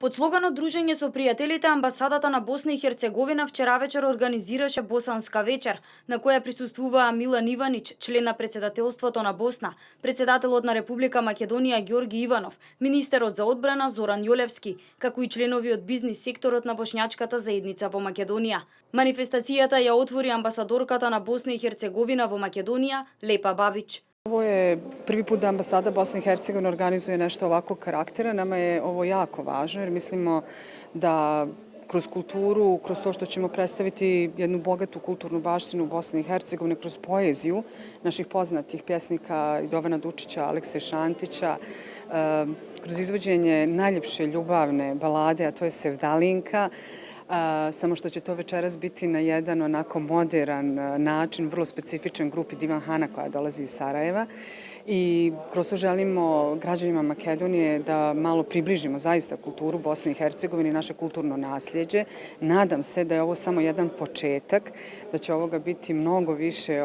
Под слоганот Дружење со пријателите, амбасадата на Босна и Херцеговина вчера вечер организираше Босанска вечер, на која присуствуваа Милан Иванич, член на председателството на Босна, председателот на Република Македонија Ѓорги Иванов, министерот за одбрана Зоран Јолевски, како и членови од бизнис секторот на бошњачката заедница во Македонија. Манифестацијата ја отвори амбасадорката на Босна и Херцеговина во Македонија, Лепа Бабич. Ovo je prvi put da ambasada Bosne i Hercegovine organizuje nešto ovakvog karaktera. Nama je ovo jako važno jer mislimo da kroz kulturu, kroz to što ćemo predstaviti jednu bogatu kulturnu baštinu Bosne i Hercegovine, kroz poeziju naših poznatih pjesnika Jovana Dučića, Alekse Šantića, kroz izvođenje najljepše ljubavne balade, a to je Sevdalinka, samo što će to večeras biti na jedan onako moderan način, vrlo specifičan grupi Divan Hana koja dolazi iz Sarajeva. I kroz to želimo građanima Makedonije da malo približimo zaista kulturu Bosne i Hercegovine i naše kulturno nasljeđe. Nadam se da je ovo samo jedan početak, da će ovoga biti mnogo više,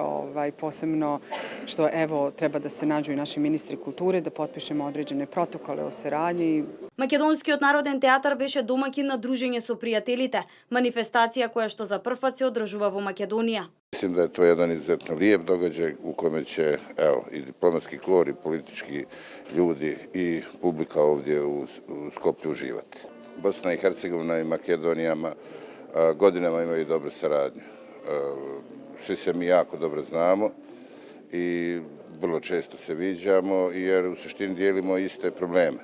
posebno što evo treba da se nađu i naši ministri kulture, da potpišemo određene protokole o saradnji. Македонскиот народен театар беше домаќин на Дружење со пријателите, манифестација која што за прв пат се одржува во Македонија. Mislim da je to jedan izuzetno lijep događaj u kome će i diplomatski kor i politički ljudi i publika ovdje u Skoplju uživati. Bosna i Hercegovina i Makedonija godinama imaju dobru saradnju. Svi se mi jako dobro znamo i vrlo često se viđamo jer u suštini dijelimo iste probleme.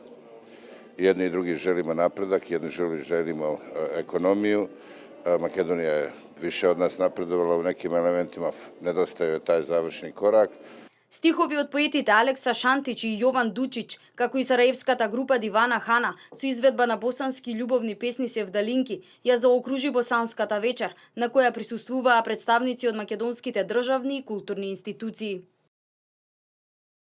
Jedni i drugi želimo napredak, jedni želimo ekonomiju. Makedonija je više od nas napredovala u nekim elementima, nedostaje taj završni korak. Стихови од поетите Алекса Шантич и Јован Дучич, како и сараевската група Дивана Хана, со изведба на босански љубовни песни Севдалинки, ја заокружи Босанската вечер, на која присуствуваа представници од македонските државни и културни институции.